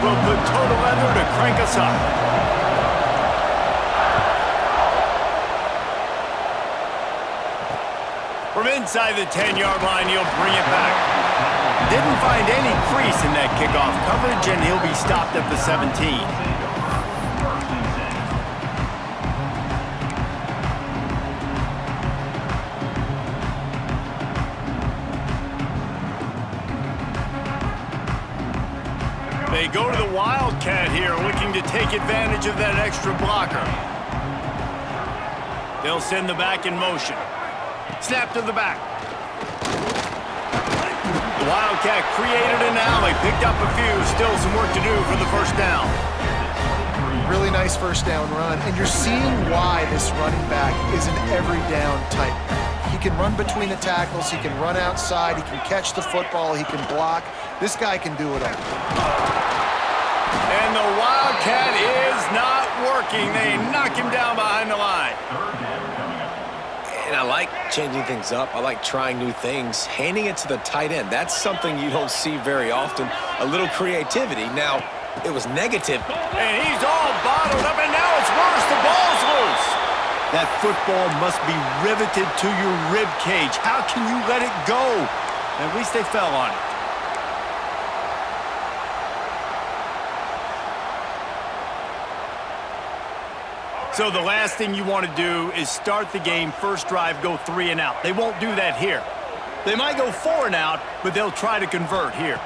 will put total leather to crank us up. From inside the 10-yard line, he'll bring it back. Didn't find any crease in that kickoff coverage, and he'll be stopped at the 17. They go to the Wildcat here, looking to take advantage of that extra blocker. They'll send the back in motion. Snap to the back. The Wildcat created an alley, picked up a few, still some work to do for the first down. Really nice first down run, and you're seeing why this running back is an every down type. He can run between the tackles, he can run outside, he can catch the football, he can block. This guy can do it all. And the Wildcat is not working. They knock him down behind the line. And I like changing things up. I like trying new things. Handing it to the tight end, that's something you don't see very often. A little creativity. Now, it was negative. And he's all bottled up, and now it's worse. The ball's loose. That football must be riveted to your rib cage. How can you let it go? At least they fell on it. So the last thing you want to do is start the game, first drive, go 3 and out. They won't do that here. They might go 4 and out, but they'll try to convert here.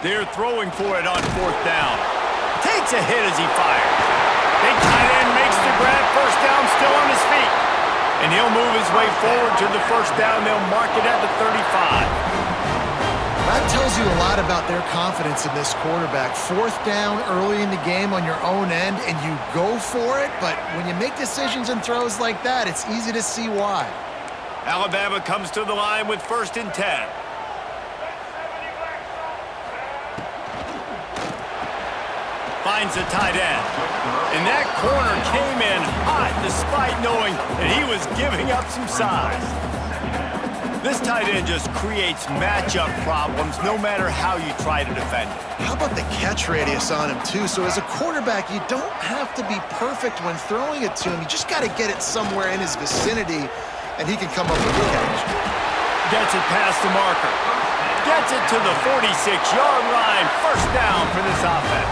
They're throwing for it on 4th down. Takes a hit as he fires. Big tight end makes the grab, first down, still on his feet. And he'll move his way forward to the first down. They'll mark it at the 35. That tells you a lot about their confidence in this quarterback. 4th down early in the game on your own end, and you go for it, but when you make decisions and throws like that, it's easy to see why. Alabama comes to the line with 1st and 10. Finds a tight end. And that corner came in hot despite knowing that he was giving up some size. This tight end just creates matchup problems no matter how you try to defend it. How about the catch radius on him, too? So as a quarterback, you don't have to be perfect when throwing it to him. You just got to get it somewhere in his vicinity, and he can come up with a catch. Gets it past the marker. Gets it to the 46-yard line. First down for this offense.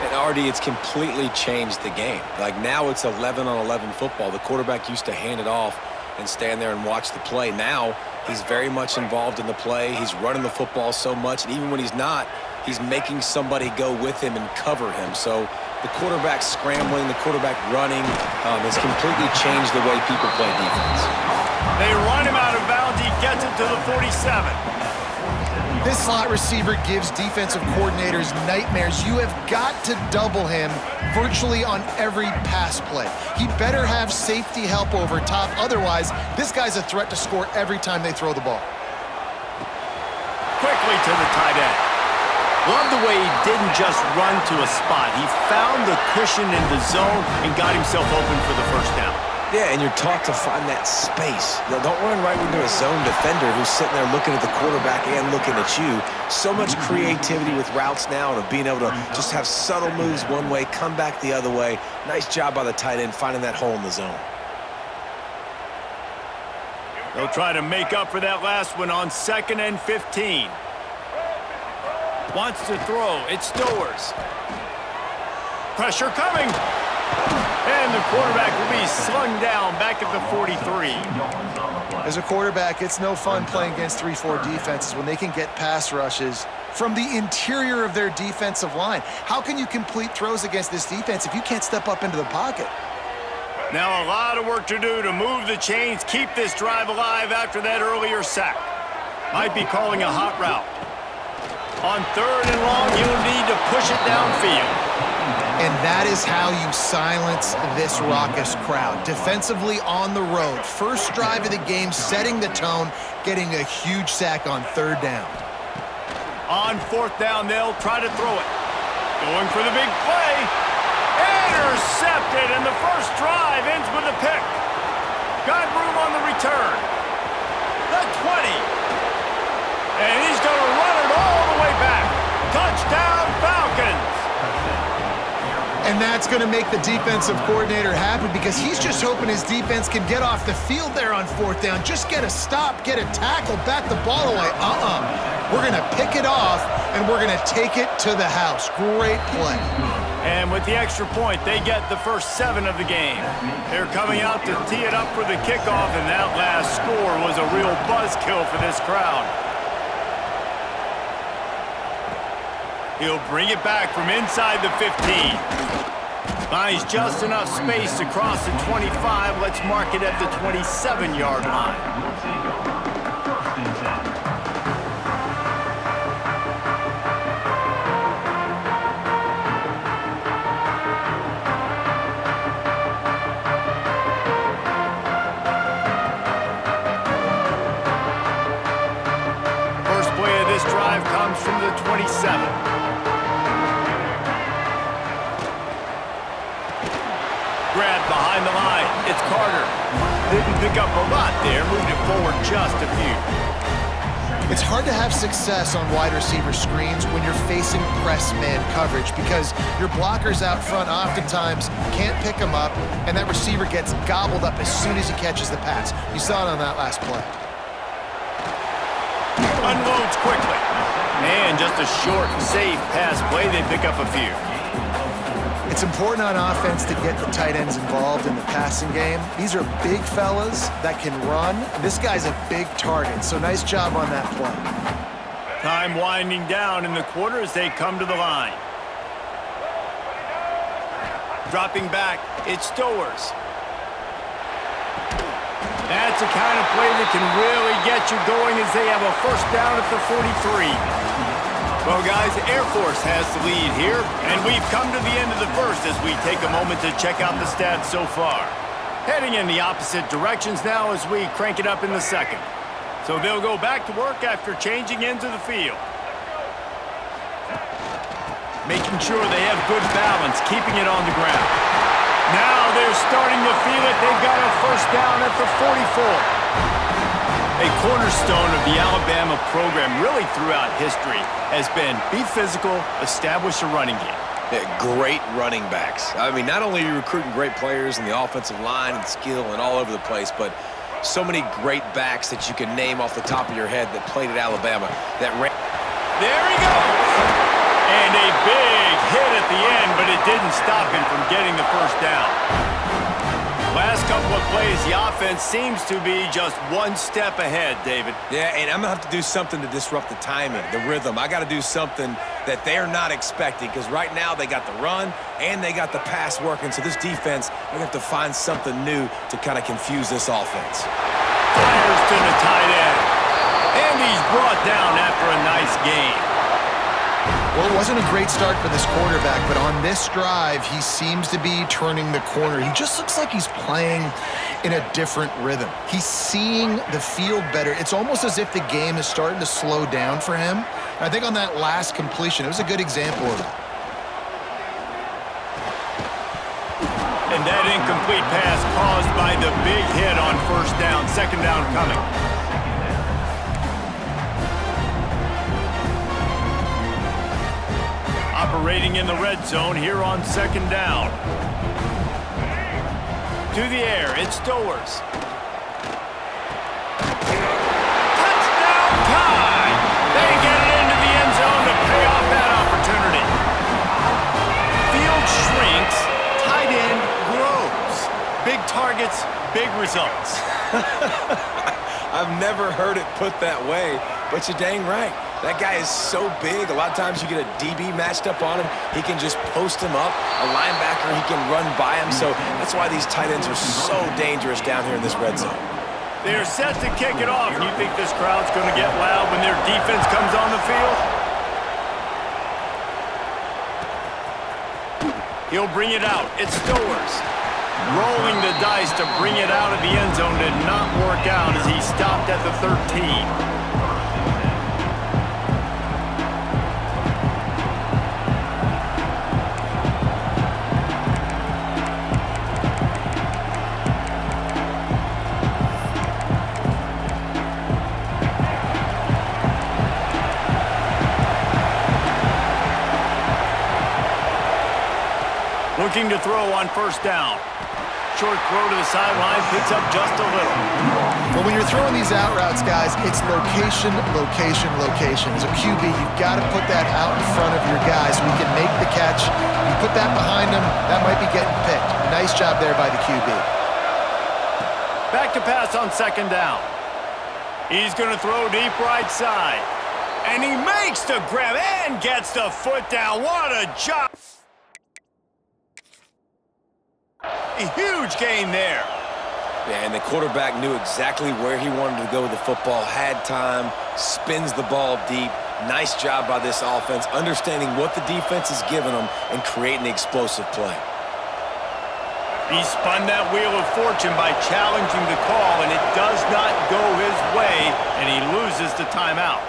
And Artie, it's completely changed the game. Like now it's 11-on-11 football. The quarterback used to hand it off and stand there and watch the play. Now he's very much involved in the play. He's running the football so much, and even when he's not, he's making somebody go with him and cover him. So the quarterback scrambling, the quarterback running has completely changed the way people play defense. They run him out of bounds. He gets it to the 47. This slot receiver gives defensive coordinators nightmares. You have got to double him virtually on every pass play. He better have safety help over top. Otherwise, this guy's a threat to score every time they throw the ball. Quickly to the tight end. Love the way he didn't just run to a spot. He found the cushion in the zone and got himself open for the first down. Yeah, and you're taught to find that space. Now, don't run right into a zone defender who's sitting there looking at the quarterback and looking at you. So much creativity with routes now and of being able to just have subtle moves one way, come back the other way. Nice job by the tight end finding that hole in the zone. They'll try to make up for that last one on 2nd and 15. Wants to throw. It's Stowers. Pressure coming. And the quarterback will be slung down back at the 43. As a quarterback, it's no fun playing against 3-4 defenses when they can get pass rushes from the interior of their defensive line. How can you complete throws against this defense if you can't step up into the pocket? Now a lot of work to do to move the chains, keep this drive alive after that earlier sack. Might be calling a hot route. On 3rd and long, you'll need to push it downfield. And that is how you silence this raucous crowd. Defensively on the road. First drive of the game, setting the tone, getting a huge sack on 3rd down. On 4th down, they'll try to throw it. Going for the big play. Intercepted, and the first drive ends with a pick. Got room on the return. The 20. And he's going to run it all the way back. Touchdown. And that's going to make the defensive coordinator happy because he's just hoping his defense can get off the field there on 4th down. Just get a stop, get a tackle, bat the ball away. We're going to pick it off, and we're going to take it to the house. Great play. And with the extra point, they get the first 7 of the game. They're coming out to tee it up for the kickoff, and that last score was a real buzzkill for this crowd. He'll bring it back from inside the 15. Finds just enough space to cross the 25. Let's mark it at the 27-yard line. Comes from the 27. Grabbed behind the line. It's Carter. Didn't pick up a lot there. Moved it forward just a few. It's hard to have success on wide receiver screens when you're facing press man coverage because your blockers out front oftentimes can't pick them up, and that receiver gets gobbled up as soon as he catches the pass. You saw it on that last play. Unloads quickly. Man, just a short, safe pass play. They pick up a few. It's important on offense to get the tight ends involved in the passing game. These are big fellas that can run. This guy's a big target, so nice job on that play. Time winding down in the quarter as they come to the line. Dropping back, it's Stowers. That's the kind of play that can really get you going as they have a first down at the 43. Well, guys, Air Force has the lead here, and we've come to the end of the first as we take a moment to check out the stats so far. Heading in the opposite directions now as we crank it up in the second. So they'll go back to work after changing into the field. Making sure they have good balance, keeping it on the ground. Now they're starting to feel it. They've got a first down at the 44. A cornerstone of the Alabama program really throughout history has been be physical, establish a running game. Yeah, great running backs. I mean, not only are you recruiting great players in the offensive line and skill and all over the place, but so many great backs that you can name off the top of your head that played at Alabama. There he goes! And a big hit at the end, but it didn't stop him from getting the first down. Last couple of plays, the offense seems to be just one step ahead, David. Yeah, and I'm going to have to do something to disrupt the timing, the rhythm. I got to do something that they're not expecting because right now they got the run and they got the pass working. So this defense, they're going to have to find something new to kind of confuse this offense. Fires to the tight end. And he's brought down after a nice game. Well, it wasn't a great start for this quarterback, but on this drive, he seems to be turning the corner. He just looks like he's playing in a different rhythm. He's seeing the field better. It's almost as if the game is starting to slow down for him. I think on that last completion, it was a good example of it. And that incomplete pass caused by the big hit on first down. Second down coming. Operating in the red zone here on second down. To the air, it's Stowers. Touchdown time! They get it into the end zone to pay off that opportunity. Field shrinks, tight end grows. Big targets, big results. I've never heard it put that way, but you're dang right. That guy is so big. A lot of times you get a DB matched up on him. He can just post him up. A linebacker, he can run by him. So that's why these tight ends are so dangerous down here in this red zone. They're set to kick it off. You think this crowd's going to get loud when their defense comes on the field? He'll bring it out. It's Stowers. Rolling the dice to bring it out of the end zone did not work out as he stopped at the 13. Looking to throw on first down. Short throw to the sideline, picks up just a little. Well, when you're throwing these out routes, guys, it's location, location, location. As a QB, you've got to put that out in front of your guys so we can make the catch. You put that behind them, that might be getting picked. Nice job there by the QB. Back to pass on second down. He's going to throw deep right side. And he makes the grab and gets the foot down. What a job. A huge gain there. Yeah, and the quarterback knew exactly where he wanted to go with the football, had time, spins the ball deep. Nice job by this offense, understanding what the defense is giving them and creating the explosive play. He spun that wheel of fortune by challenging the call, and it does not go his way, and he loses the timeout.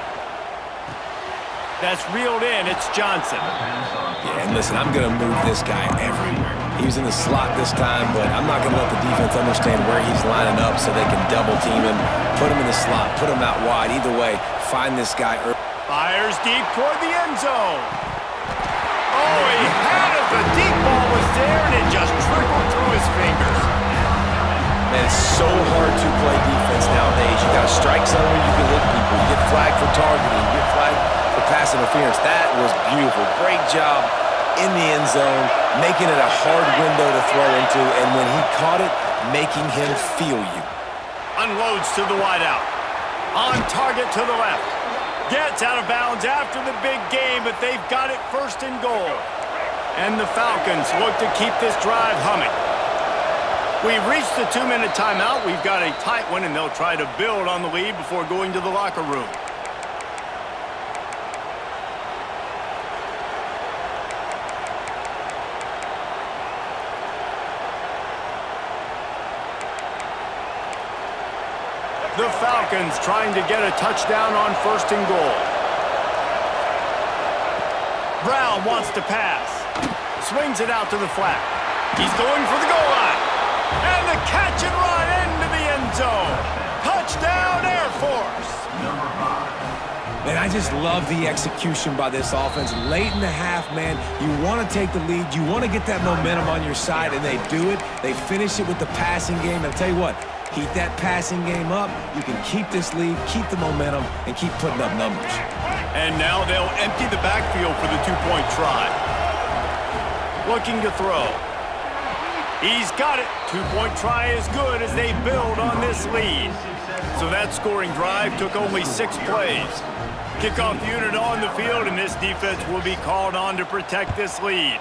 That's reeled in. It's Johnson. Yeah, and listen, I'm going to move this guy everywhere. He was in the slot this time, but I'm not going to let the defense understand where he's lining up so they can double team him, put him in the slot, put him out wide. Either way, find this guy early. Fires deep toward the end zone. Oh, he had it. The deep ball was there, and it just trickled through his fingers. Man, it's so hard to play defense nowadays. You got to strike somewhere, you can hit people. You get flagged for targeting, you get flagged for pass interference. That was beautiful. Great job in the end zone, making it a hard window to throw into, and when he caught it, making him feel you. Unloads to the wideout. On target to the left. Gets out of bounds after the big game, but they've got it first and goal. And the Falcons look to keep this drive humming. We've reached the 2-minute timeout. We've got a tight one, and they'll try to build on the lead before going to the locker room. The Falcons trying to get a touchdown on first and goal. Brown wants to pass. Swings it out to the flat. He's going for the goal line. And the catch and run into the end zone. Touchdown, Air Force. Man, I just love the execution by this offense. Late in the half, man, you want to take the lead. You want to get that momentum on your side, and they do it. They finish it with the passing game. And I'll tell you what, keep that passing game up. You can keep this lead, keep the momentum, and keep putting up numbers. And now they'll empty the backfield for the two-point try. Looking to throw. He's got it. Two-point try is good as they build on this lead. So that scoring drive took only 6 plays. Kickoff unit on the field, and this defense will be called on to protect this lead.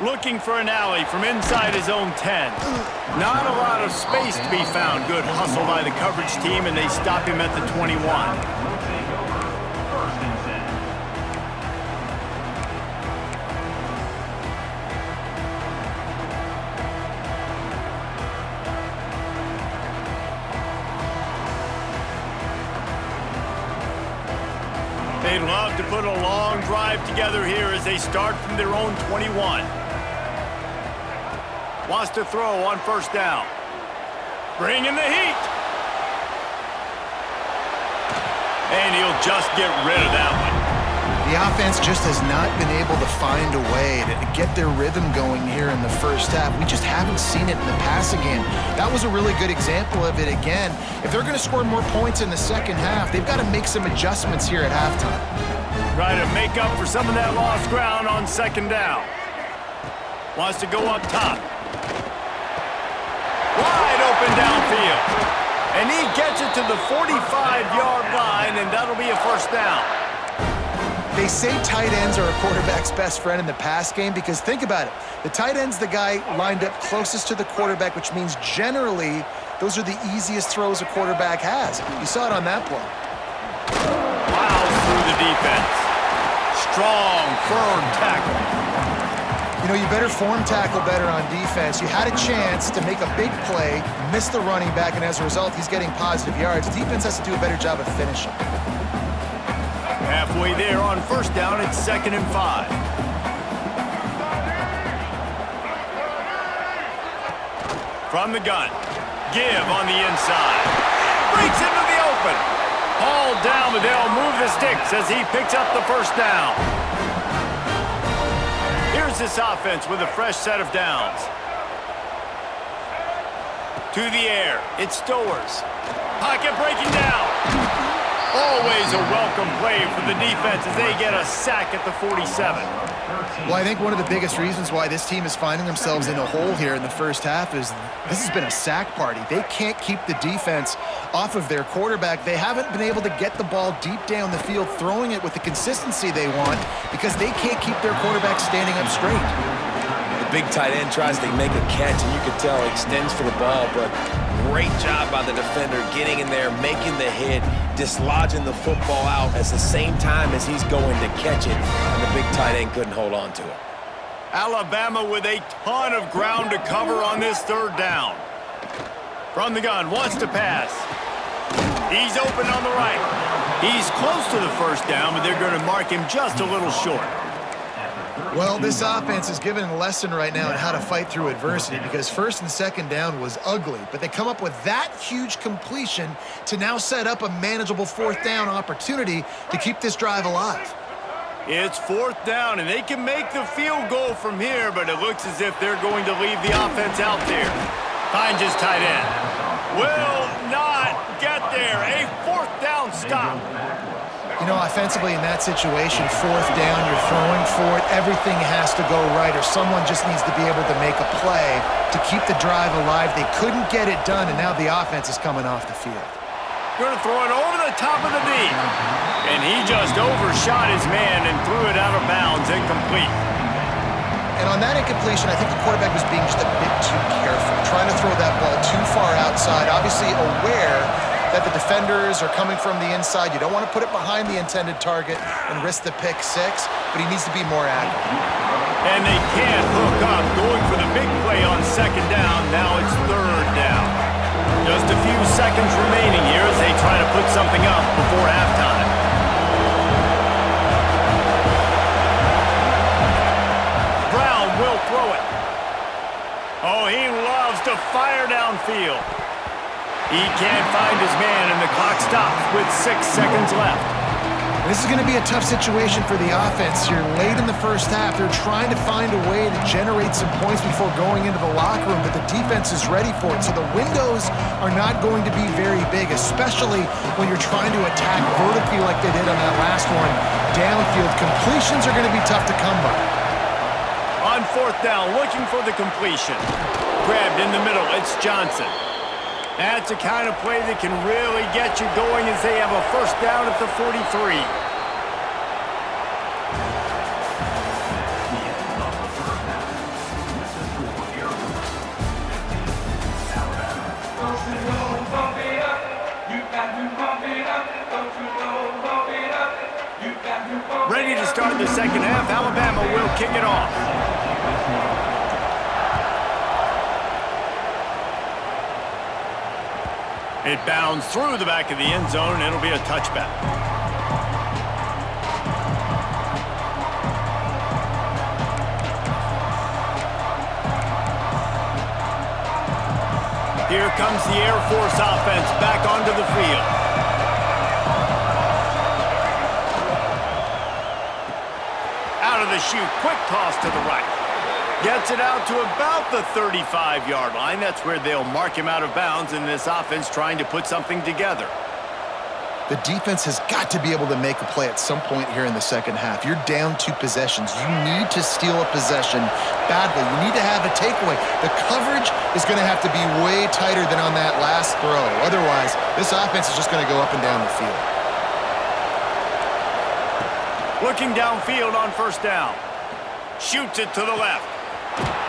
Looking for an alley from inside his own 10. Not a lot of space to be found. Good hustle by the coverage team, and they stop him at the 21. They'd love to put a long drive together here as they start from their own 21. Wants to throw on first down. Bringing the heat. And he'll just get rid of that one. The offense just has not been able to find a way to get their rhythm going here in the first half. We just haven't seen it in the passing game. That was a really good example of it again. If they're going to score more points in the second half, they've got to make some adjustments here at halftime. Try to make up for some of that lost ground on second down. Wants to go up top. Wide open downfield. And he gets it to the 45-yard line, and that'll be a first down. They say tight ends are a quarterback's best friend in the pass game because think about it. The tight end's the guy lined up closest to the quarterback, which means generally those are the easiest throws a quarterback has. You saw it on that play. Plows through the defense. Strong, firm tackle. You know, you better form tackle better on defense. You had a chance to make a big play, miss the running back, and as a result, he's getting positive yards. Defense has to do a better job of finishing. Halfway there on first down, it's 2nd and 5. From the gun, give on the inside. Breaks into the open. Hauled down, but they'll move the sticks as he picks up the first down. this offense with a fresh set of downs. To the air, it's Stowers. Pocket breaking down. Always a welcome play for the defense as they get a sack at the 47. Well, I think one of the biggest reasons why this team is finding themselves in a hole here in the first half is this has been a sack party. They can't keep the defense off of their quarterback. They haven't been able to get the ball deep down the field, throwing it with the consistency they want because they can't keep their quarterback standing up straight. The big tight end tries to make a catch, and you can tell he extends for the ball, but great job by the defender getting in there, making the hit, dislodging the football out at the same time as he's going to catch it, and the big tight end couldn't hold on to it. Alabama with a ton of ground to cover on this third down. From the gun, wants to pass. He's open on the right. He's close to the first down, but they're going to mark him just a little short. Well, this offense is given a lesson right now on how to fight through adversity because first and second down was ugly, but they come up with that huge completion to now set up a manageable fourth down opportunity to keep this drive alive. It's fourth down, and they can make the field goal from here, but it looks as if they're going to leave the offense out there. Finds his tight end. Will not get there. A fourth down stop. You know, offensively in that situation, fourth down, you're throwing for it, everything has to go right, or someone just needs to be able to make a play to keep the drive alive. They couldn't get it done, and now the offense is coming off the field. Going to throw it over the top of the knee. And he just overshot his man and threw it out of bounds, incomplete. And on that incompletion, I think the quarterback was being just a bit too careful, trying to throw that ball too far outside, obviously aware that the defenders are coming from the inside. You don't want to put it behind the intended target and risk the pick six, but he needs to be more accurate. And they can't hook up, going for the big play on second down. Now it's third down. Just a few seconds remaining here as they try to put something up before halftime. Brown will throw it. Oh, he loves to fire downfield. He can't find his man, and the clock stops with 6 seconds left. This is going to be a tough situation for the offense here. Late in the first half, they're trying to find a way to generate some points before going into the locker room, but the defense is ready for it. So the windows are not going to be very big, especially when you're trying to attack vertically like they did on that last one. Downfield completions are going to be tough to come by. On fourth down, looking for the completion. Grabbed in the middle, it's Johnson. That's the kind of play that can really get you going as they have a first down at the 43. Ready to start the second half. Alabama will kick it off. It bounds through the back of the end zone, and it'll be a touchback. Here comes the Air Force offense back onto the field. Out of the chute, quick toss to the right. Gets it out to about the 35-yard line. That's where they'll mark him out of bounds in this offense trying to put something together. The defense has got to be able to make a play at some point here in the second half. You're down 2 possessions. You need to steal a possession badly. You need to have a takeaway. The coverage is going to have to be way tighter than on that last throw. Otherwise, this offense is just going to go up and down the field. Looking downfield on first down. Shoots it to the left.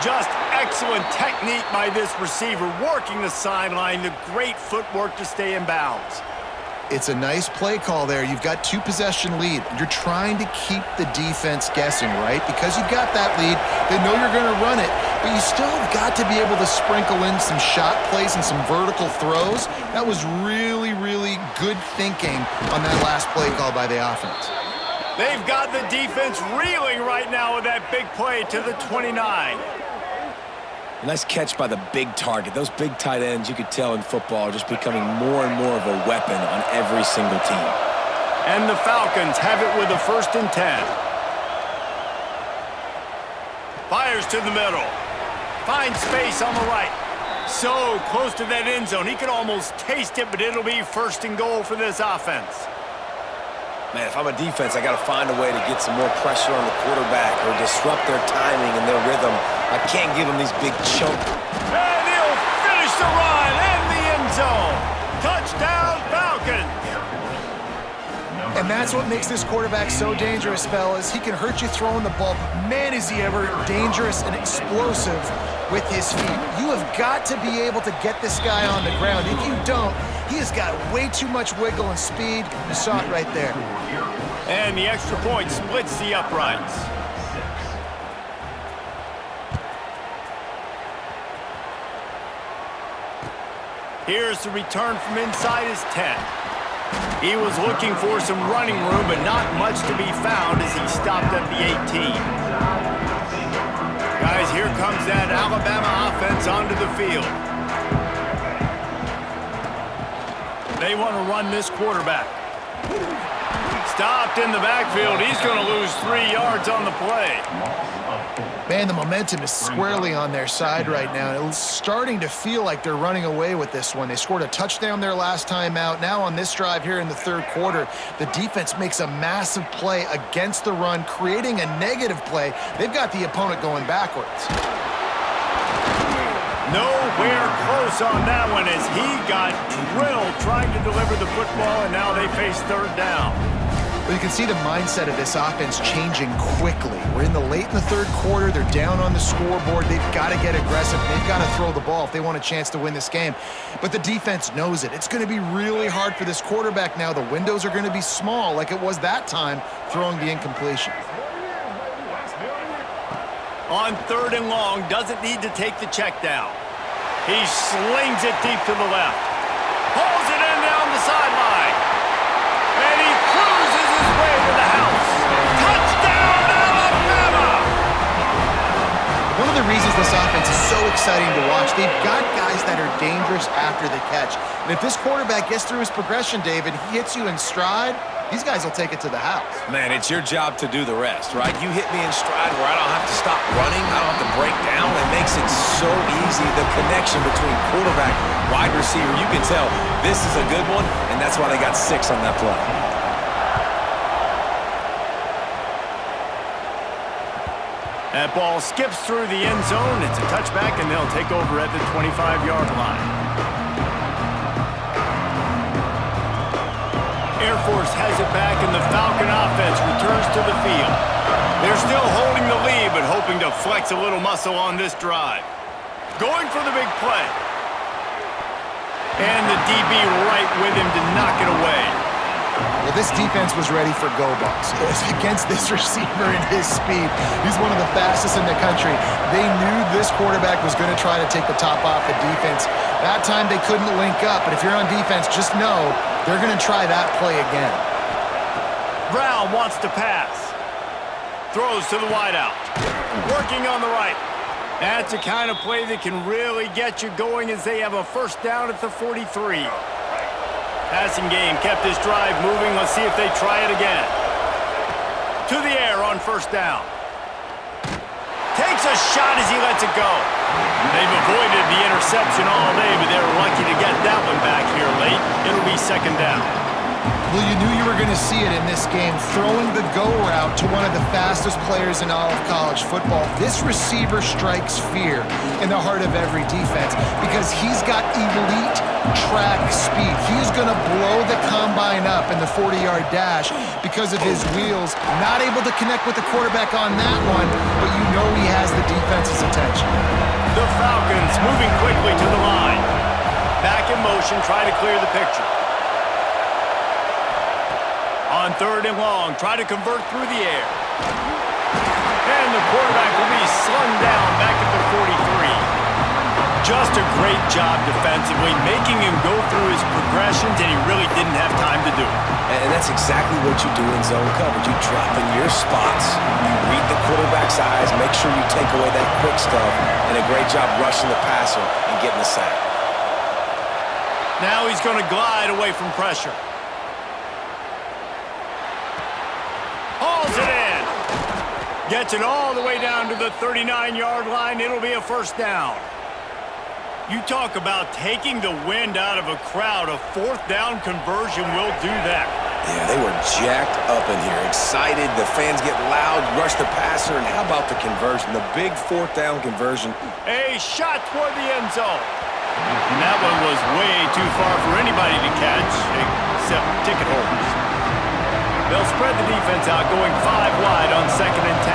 Just excellent technique by this receiver, working the sideline, the great footwork to stay in bounds. It's a nice play call there. You've got 2 possession lead. You're trying to keep the defense guessing, right? Because you've got that lead, they know you're going to run it, but you still have got to be able to sprinkle in some shot plays and some vertical throws. That was really, really good thinking on that last play call by the offense. They've got the defense reeling right now with that big play to the 29. A nice catch by the big target. Those big tight ends, you could tell in football, are just becoming more and more of a weapon on every single team. And the Falcons have it with a 1st and 10. Fires to the middle. Finds space on the right. So close to that end zone. He could almost taste it, but it'll be first and goal for this offense. Man, if I'm a defense, I got to find a way to get some more pressure on the quarterback or disrupt their timing and their rhythm. I can't give them these big chunks. And he'll finish the run in the end zone. Touchdown, Falcons. And that's what makes this quarterback so dangerous, fellas. He can hurt you throwing the ball, but man, is he ever dangerous and explosive with his feet. You have got to be able to get this guy on the ground. If you don't, he has got way too much wiggle and speed. You saw it right there. And the extra point splits the uprights. Here's the return from inside his 10. He was looking for some running room, but not much to be found as he stopped at the 18. Guys, here comes that Alabama offense onto the field. They want to run this quarterback. Stopped in the backfield. He's going to lose 3 yards on the play. Man, the momentum is squarely on their side right now. It's starting to feel like they're running away with this one. They scored a touchdown their last time out. Now on this drive here in the third quarter, the defense makes a massive play against the run, creating a negative play. They've got the opponent going backwards. Nowhere close on that one as he got drilled trying to deliver the football, and now they face third down. Well, you can see the mindset of this offense changing quickly. We're in the third quarter. They're down on the scoreboard. They've got to get aggressive. They've got to throw the ball if they want a chance to win this game. But the defense knows it. It's going to be really hard for this quarterback now. The windows are going to be small like it was that time throwing the incompletion. On third and long, doesn't need to take the check down. He slings it deep to the left. Pulls it in down the sideline. And he cruises his way to the house. Touchdown, Alabama! One of the reasons this offense is so exciting to watch, they've got guys that are dangerous after the catch. And if this quarterback gets through his progression, David, he hits you in stride, these guys will take it to the house. Man, it's your job to do the rest, right? You hit me in stride where I don't have to stop running. I don't have to break down. It makes it so easy. The connection between quarterback, wide receiver, you can tell this is a good one, and that's why they got 6 on that play. That ball skips through the end zone. It's a touchback, and they'll take over at the 25-yard line. Air Force has it back, and the Falcon offense returns to the field. They're still holding the lead, but hoping to flex a little muscle on this drive. Going for the big play. And the DB right with him to knock it away. Well, this defense was ready for go bucks. Against this receiver and his speed, he's one of the fastest in the country. They knew this quarterback was going to try to take the top off the defense. That time they couldn't link up, but if you're on defense, just know they're going to try that play again. Brown wants to pass. Throws to the wideout. Working on the right. That's the kind of play that can really get you going as they have a first down at the 43. Passing game kept this drive moving. Let's see if they try it again. To the air on first down. Takes a shot as he lets it go. They've avoided the interception all day, but they're lucky to get that one back here late. It'll be second down. Well, you knew you were going to see it in this game, throwing the go route to one of the fastest players in all of college football. This receiver strikes fear in the heart of every defense because he's got elite track speed. He's going to blow the combine up in the 40-yard dash because of his wheels. Not able to connect with the quarterback on that one, but you know he has the defense's attention. The Falcons moving quickly to the line. Back in motion, try to clear the picture. On third and long, try to convert through the air. And the quarterback will be slung down back at the 43. Just a great job defensively, making him go through his progressions, and he really didn't have time to do it. And that's exactly what you do in zone coverage. You drop in your spots, you read the quarterback's eyes, make sure you take away that quick stuff, and a great job rushing the passer and getting the sack. Now he's going to glide away from pressure. Hauls it in. Gets it all the way down to the 39-yard line. It'll be a first down. You talk about taking the wind out of a crowd. A fourth down conversion will do that. Yeah, they were jacked up in here, excited. The fans get loud, rush the passer, and how about the conversion? The big fourth down conversion. A shot toward the end zone. And that one was way too far for anybody to catch, except ticket holders. They'll spread the defense out, going 5 wide on 2nd and 10.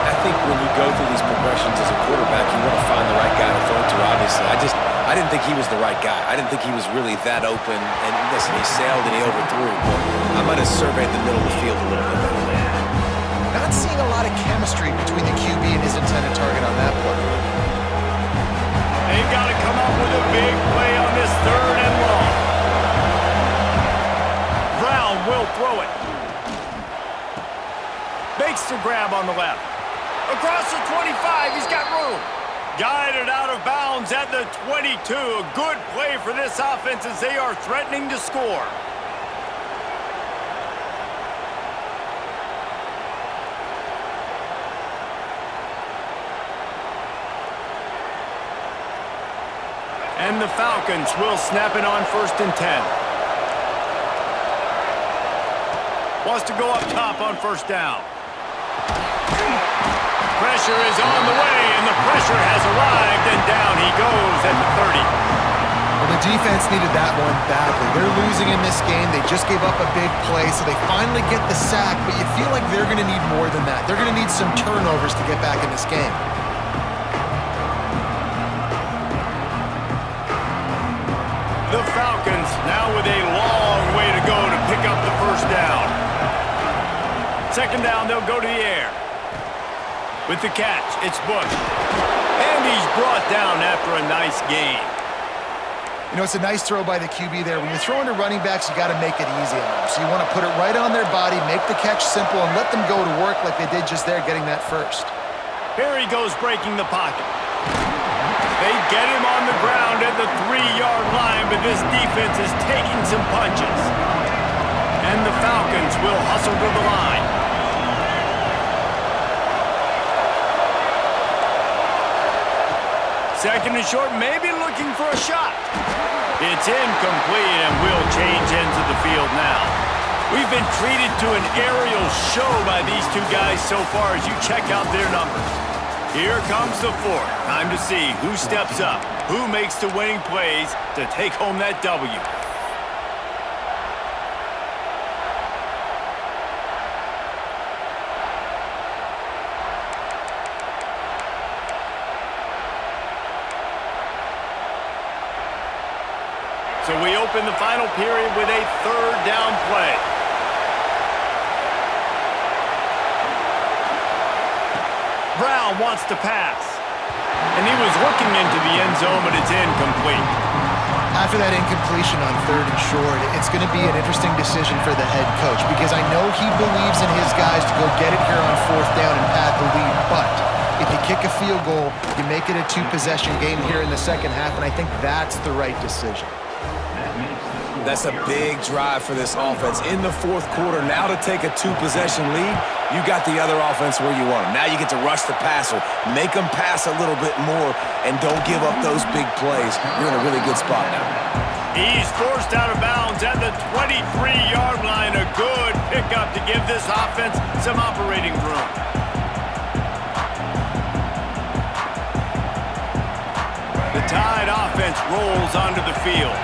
I think when you go through these progressions as a quarterback, you want to find the right guy to throw to, obviously. I didn't think he was the right guy. I didn't think he was really that open. And listen, he sailed and he overthrew. But I might have surveyed the middle of the field a little bit better. Not seeing a lot of chemistry between the QB and his intended target on that play. They've got to come up with a big play on this 3rd and long. Brown will throw it. Makes the grab on the left. Across the 25, he's got room. Guided out of bounds at the 22. A good play for this offense as they are threatening to score. And the Falcons will snap it on 1st and 10. Wants to go up top on 1st down. Pressure is on the way, and the pressure has arrived, and down he goes at the 30. Well, the defense needed that one badly. They're losing in this game. They just gave up a big play, so they finally get the sack, but you feel like they're going to need more than that. They're going to need some turnovers to get back in this game. The Falcons now with a long way to go to pick up the 1st down. 2nd down, they'll go to the air. With the catch, it's Bush. And he's brought down after a nice gain. You know, it's a nice throw by the QB there. When you're throwing to running backs, you got to make it easy on them. So you want to put it right on their body, make the catch simple, and let them go to work like they did just there, getting that first. Here he goes breaking the pocket. They get him on the ground at the 3-yard line, but this defense is taking some punches. And the Falcons will hustle to the line. Second and short, maybe looking for a shot. It's incomplete and will change ends of the field now. We've been treated to an aerial show by these two guys so far as you check out their numbers. Here comes the 4th. Time to see who steps up, who makes the winning plays to take home that W. So we open the final period with a 3rd down play. Brown wants to pass. And he was looking into the end zone, but it's incomplete. After that incompletion on 3rd and short, it's going to be an interesting decision for the head coach because I know he believes in his guys to go get it here on 4th down and pad the lead, but if you kick a field goal, you make it a 2-possession game here in the 2nd half, and I think that's the right decision. That's a big drive for this offense in the 4th quarter. Now to take a 2-possession lead, you got the other offense where you want them. Now you get to rush the passer, make them pass a little bit more, and don't give up those big plays. You're in a really good spot now. He's forced out of bounds at the 23-yard line. A good pickup to give this offense some operating room. The Tide offense rolls onto the field.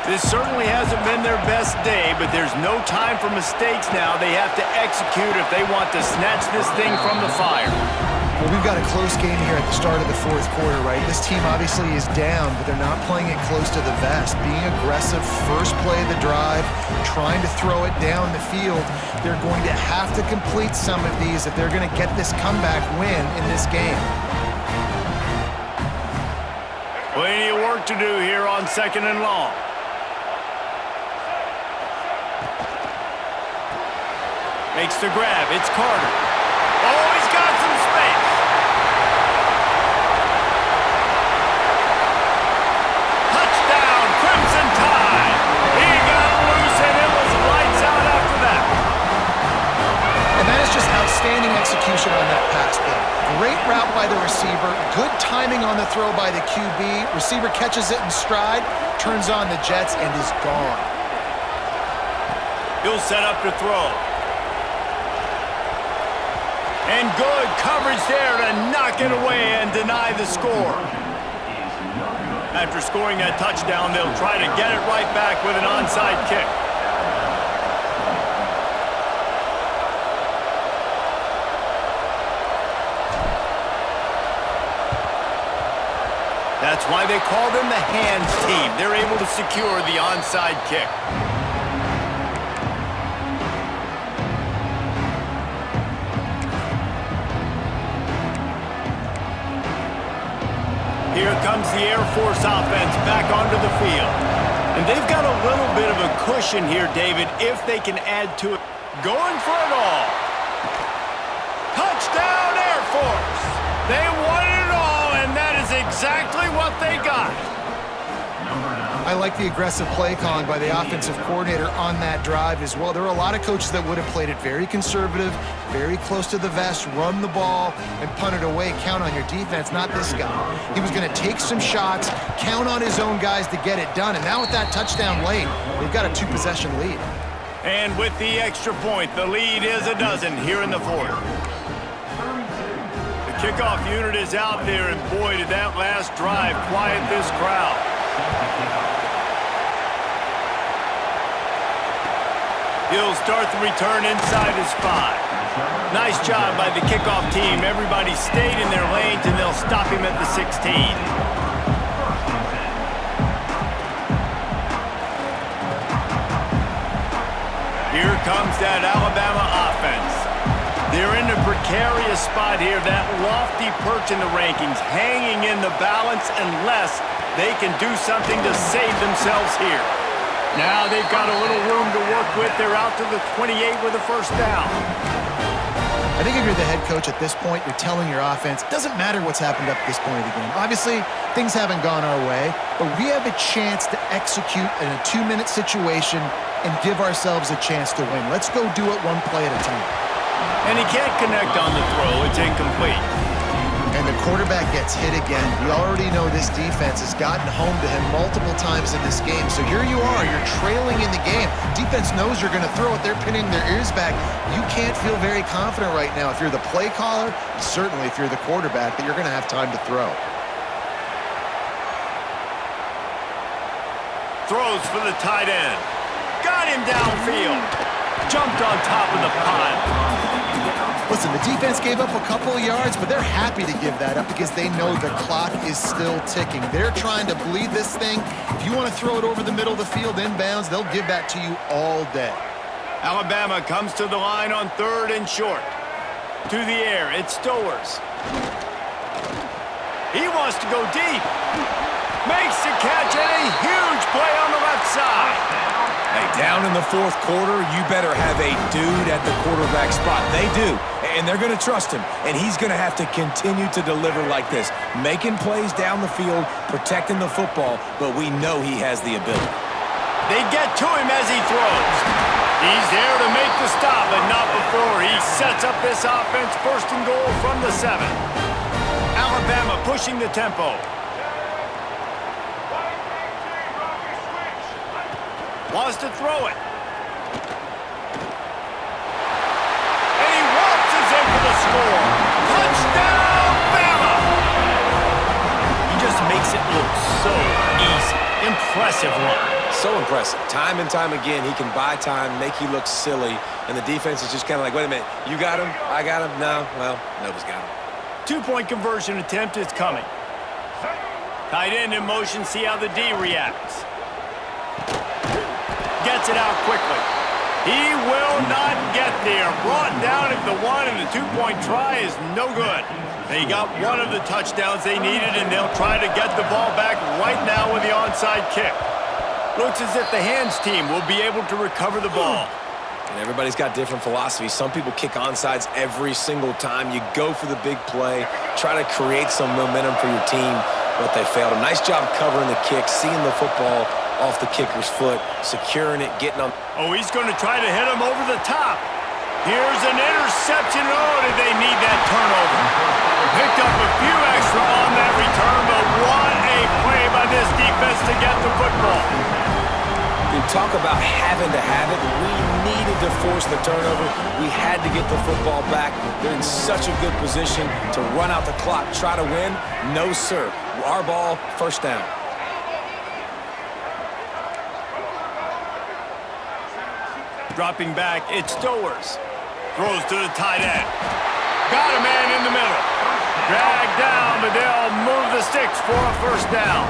This certainly hasn't been their best day, but there's no time for mistakes now. They have to execute if they want to snatch this thing from the fire. Well, we've got a close game here at the start of the 4th quarter, right? This team obviously is down, but they're not playing it close to the vest. Being aggressive, first play of the drive, trying to throw it down the field. They're going to have to complete some of these if they're going to get this comeback win in this game. Plenty of work to do here on 2nd and long. Makes the grab. It's Carter. Oh, he's got some space. Touchdown, Crimson Tide. He got loose and it was lights out after that. And that is just outstanding execution on timing on the throw by the QB. Receiver catches it in stride, turns on the jets, and is gone. He'll set up to throw. And good coverage there to knock it away and deny the score. After scoring that touchdown, they'll try to get it right back with an onside kick. That's why they call them the hands team. They're able to secure the onside kick. Here comes the Air Force offense back onto the field. And they've got a little bit of a cushion here, David, if they can add to it. Going for it all. Touchdown, Air Force. They wanted it all, and that is exactly what they got. I like the aggressive play calling by the offensive coordinator on that drive as well. There are a lot of coaches that would have played it very conservative, very close to the vest, run the ball, and punt it away. Count on your defense, not this guy. He was going to take some shots, count on his own guys to get it done. And now with that touchdown late, they've got a 2-possession lead. And with the extra point, the lead is a dozen here in the fourth. The kickoff unit is out there, and boy, did that last drive quiet this crowd. He'll start the return inside his 5. Nice job by the kickoff team. Everybody stayed in their lanes, and they'll stop him at the 16. Here comes that Alabama offense. They're in a precarious spot here, that lofty perch in the rankings, hanging in the balance unless they can do something to save themselves here. Now they've got a little room to work with. They're out to the 28 with a first down. I think if you're the head coach at this point, you're telling your offense, it doesn't matter what's happened up to this point of the game. Obviously, things haven't gone our way, but we have a chance to execute in a 2-minute situation and give ourselves a chance to win. Let's go do it one play at a time. And he can't connect on the throw. It's incomplete. And the quarterback gets hit again. We already know this defense has gotten home to him multiple times in this game. So here you are, you're trailing in the game. Defense knows you're going to throw it. They're pinning their ears back. You can't feel very confident right now if you're the play caller, and certainly if you're the quarterback, that you're going to have time to throw. Throws for the tight end. Got him downfield. Jumped on top of the pile. Listen, the defense gave up a couple of yards, but they're happy to give that up because they know the clock is still ticking. They're trying to bleed this thing. If you want to throw it over the middle of the field inbounds, they'll give that to you all day. Alabama comes to the line on 3rd and short. To the air, it's Stowers. He wants to go deep. Makes the catch, and a huge play on the left side. Hey, down in the 4th quarter, you better have a dude at the quarterback spot. They do, and they're going to trust him, and he's going to have to continue to deliver like this, making plays down the field, protecting the football, but we know he has the ability. They get to him as he throws. He's there to make the stop, but not before he sets up this offense. 1st and goal from the 7. Alabama pushing the tempo. Wants to throw it. And he waltzes in for the score. Touchdown, Bama! He just makes it look so easy. Impressive run. So impressive. Time and time again, he can buy time, make you look silly, and the defense is just kind of like, wait a minute, you got him? I got him? No? Well, nobody's got him. 2-point conversion attempt is coming. Tight end in motion, see how the D reacts. Gets it out quickly. He will not get there. Brought down at the 1, and the 2-point try is no good. They got one of the touchdowns they needed, and they'll try to get the ball back right now with the onside kick. Looks as if the hands team will be able to recover the ball. And everybody's got different philosophies. Some people kick onside every single time. You go for the big play, try to create some momentum for your team, but they failed. A nice job covering the kick, seeing the football off the kicker's foot, securing it, getting on. Oh, he's going to try to hit him over the top. Here's an interception. Oh, did they need that turnover? Picked up a few extra on that return, but what a play by this defense to get the football. You talk about having to have it. We needed to force the turnover. We had to get the football back. They're in such a good position to run out the clock, try to win. No, sir. Our ball, first down. Dropping back, it's Stowers. Throws to the tight end. Got a man in the middle. Dragged down, but they'll move the sticks for a first down.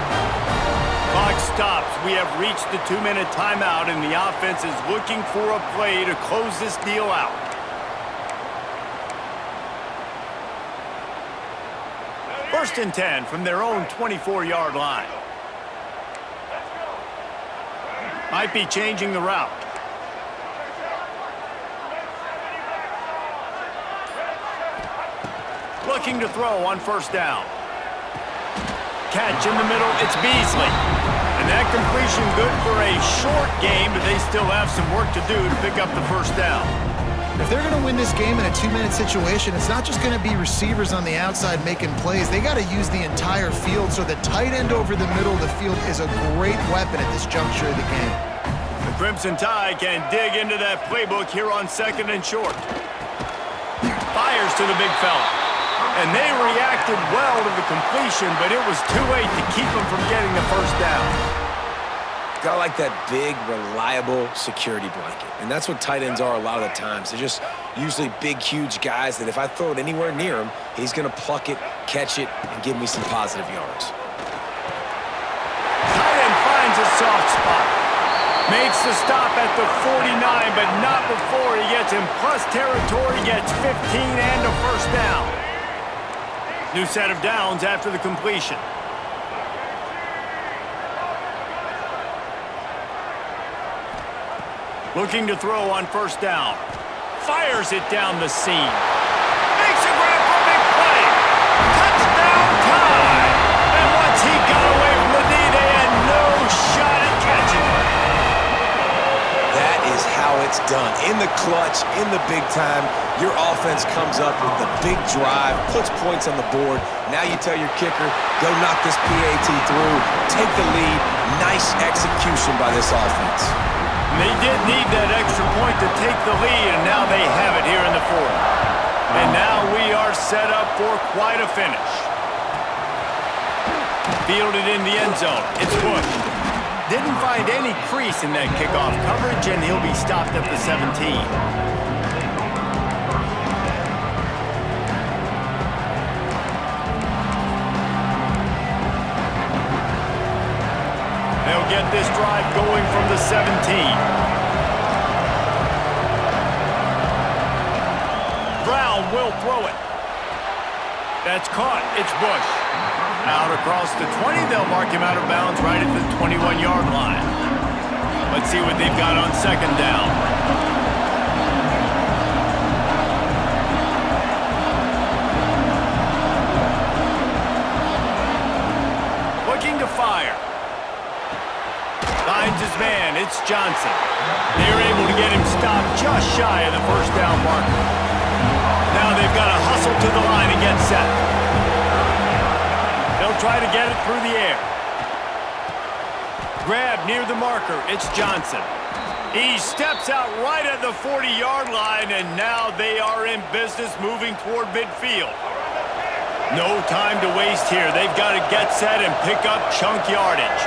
Clock stops. We have reached the 2-minute timeout, and the offense is looking for a play to close this deal out. First and 10 from their own 24-yard line. Might be changing the route. Looking to throw on first down. Catch in the middle, it's Beasley. And that completion good for a short game, but they still have some work to do to pick up the first down. If they're going to win this game in a 2-minute situation, it's not just going to be receivers on the outside making plays. They got to use the entire field, so the tight end over the middle of the field is a great weapon at this juncture of the game. The Crimson Tide can dig into that playbook here on second and short. Fires to the big fella. And they reacted well to the completion, but it was too late to keep them from getting the first down. Got like that big, reliable security blanket. And that's what tight ends are a lot of the times. They're just usually big, huge guys that if I throw it anywhere near him, he's going to pluck it, catch it, and give me some positive yards. Tight end finds a soft spot. Makes the stop at the 49, but not before he gets in plus territory, gets 15 and a first down. New set of downs after the completion. Looking to throw on first down. Fires it down the seam. Makes a grab for a big play. Touchdown time! And once he got away from the knee, they had no shot at catching him. That is how it's done. In the clutch, in the big time, your offense comes up with the big drive, puts points on the board. Now you tell your kicker, go knock this PAT through, take the lead. Nice execution by this offense. They did need that extra point to take the lead, and now they have it here in the fourth. And now we are set up for quite a finish. Fielded in the end zone. It's Bush. Didn't find any crease in that kickoff coverage, and he'll be stopped at the 17. They'll get this drive going from the 17. Brown will throw it. That's caught. It's Bush. Out across the 20. They'll mark him out of bounds right at the 21-yard line. Let's see what they've got on second down. Looking to fire. Finds his man. It's Johnson. They're able to get him stopped just shy of the first down marker. Now they've got to hustle to the line and get set. They'll try to get it through the air. Grab near the marker. It's Johnson. He steps out right at the 40-yard line, and now they are in business moving toward midfield. No time to waste here. They've got to get set and pick up chunk yardage.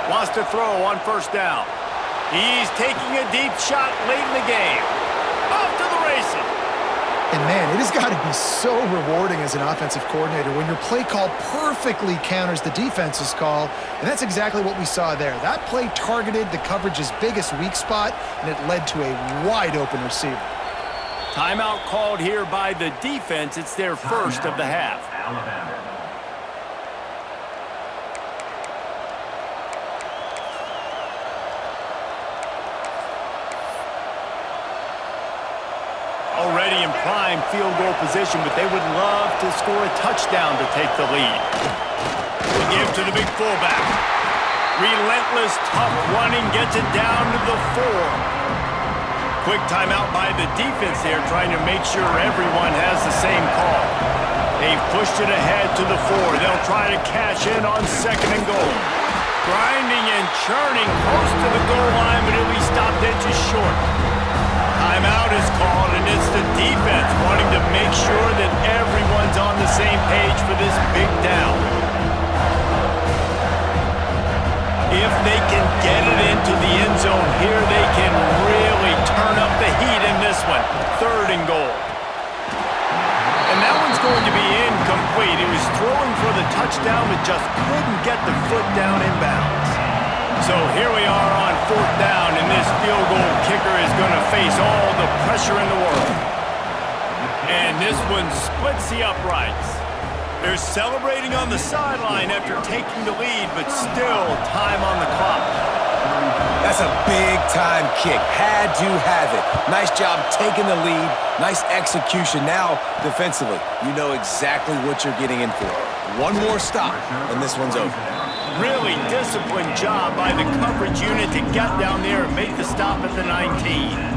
Wants to throw on first down. He's taking a deep shot late in the game. Off to the races. And man, it has got to be so rewarding as an offensive coordinator when your play call perfectly counters the defense's call, and that's exactly what we saw there. That play targeted the coverage's biggest weak spot, and it led to a wide-open receiver. Timeout called here by the defense. It's their first of the half. Already in prime field goal position, but they would love to score a touchdown to take the lead. They give to the big fullback. Relentless, tough running gets it down to the 4. Quick timeout by the defense here, trying to make sure everyone has the same call. They've pushed it ahead to the 4. They'll try to cash in on 2nd and goal. Grinding and churning close to the goal line, but it'll be stopped inches short. Timeout is called, and it's the defense wanting to make sure that everyone's on the same page for this big down. If they can get it into the end zone here, they can really turn up the heat in this one. 3rd and goal. And that one's going to be incomplete. He was throwing for the touchdown, but just couldn't get the foot down in bounds. So here we are on 4th down, and this field goal kicker is going to face all the pressure in the world. And this one splits the uprights. They're celebrating on the sideline after taking the lead, but still time on the clock. That's a big-time kick. Had to have it. Nice job taking the lead. Nice execution. Now, defensively, you know exactly what you're getting in for. One more stop, and this one's over. Really disciplined job by the coverage unit to get down there and make the stop at the 19.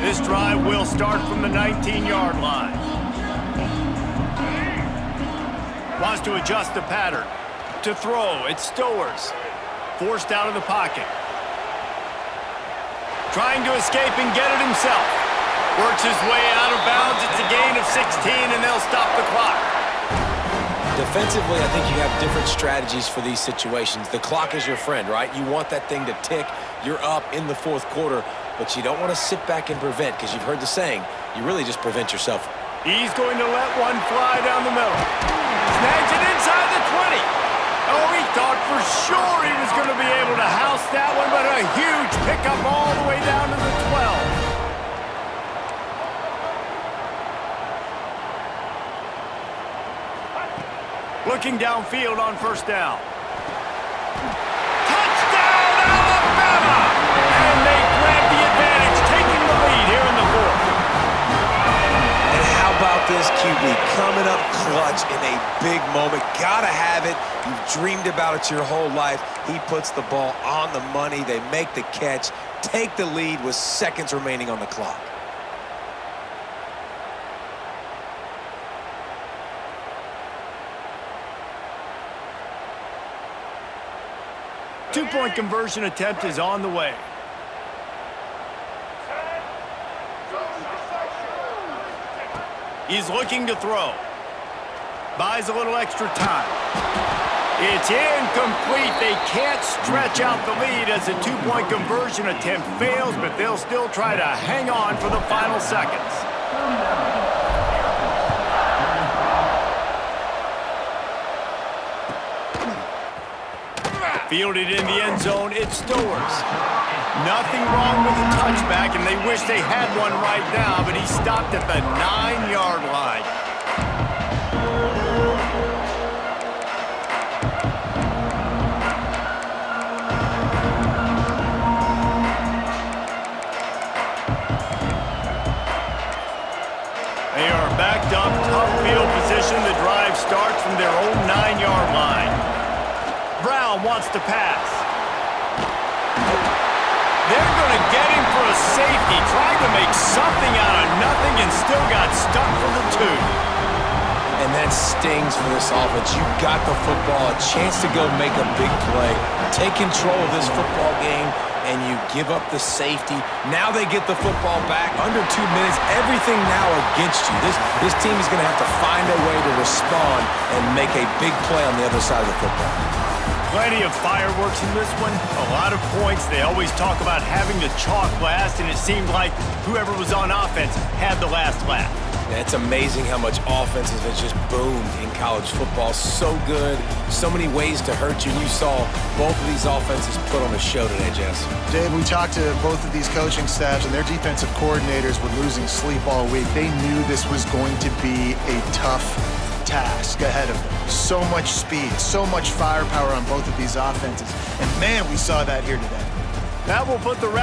This drive will start from the 19-yard line. Wants to adjust the pattern. To throw, it's Stowers. Forced out of the pocket. Trying to escape and get it himself. Works his way out of bounds. It's a gain of 16, and they'll stop the clock. Defensively, I think you have different strategies for these situations. The clock is your friend, right? You want that thing to tick. You're up in the 4th quarter, but you don't want to sit back and prevent, because you've heard the saying, you really just prevent yourself. He's going to let one fly down the middle. Snags it inside the 20. Oh, he thought for sure he was going to be able to house that one, but a huge pickup all the way down to the 12. Looking downfield on 1st down. Touchdown, Alabama! And they grab the advantage, taking the lead here in the 4th. And how about this QB coming up clutch in a big moment? Gotta have it. You've dreamed about it your whole life. He puts the ball on the money. They make the catch, take the lead with seconds remaining on the clock. Two-point conversion attempt is on the way. He's looking to throw. Buys a little extra time. It's incomplete. They can't stretch out the lead as the two-point conversion attempt fails, but they'll still try to hang on for the final seconds. Fielded in the end zone, it's Stowers. Nothing wrong with the touchback, and they wish they had one right now, but he stopped at the 9-yard line. They are backed up, tough field position. The drive starts from their own 9-yard line. Brown wants to pass. They're going to get him for a safety. Tried to make something out of nothing and still got stuck for the 2. And that stings for this offense. You got the football, a chance to go make a big play, take control of this football game, and you give up the safety. Now they get the football back under 2 minutes. Everything now against you. This team is going to have to find a way to respond and make a big play on the other side of the football. Plenty of fireworks in this one. A lot of points. They always talk about having the chalk last, and it seemed like whoever was on offense had the last laugh. Yeah, it's amazing how much offenses have just boomed in college football. So good, so many ways to hurt you. And you saw both of these offenses put on a show today, Jess. Dave, we talked to both of these coaching staffs, and their defensive coordinators were losing sleep all week. They knew this was going to be a tough task ahead of them. So much speed, so much firepower on both of these offenses. And man, we saw that here today. That will put the wrap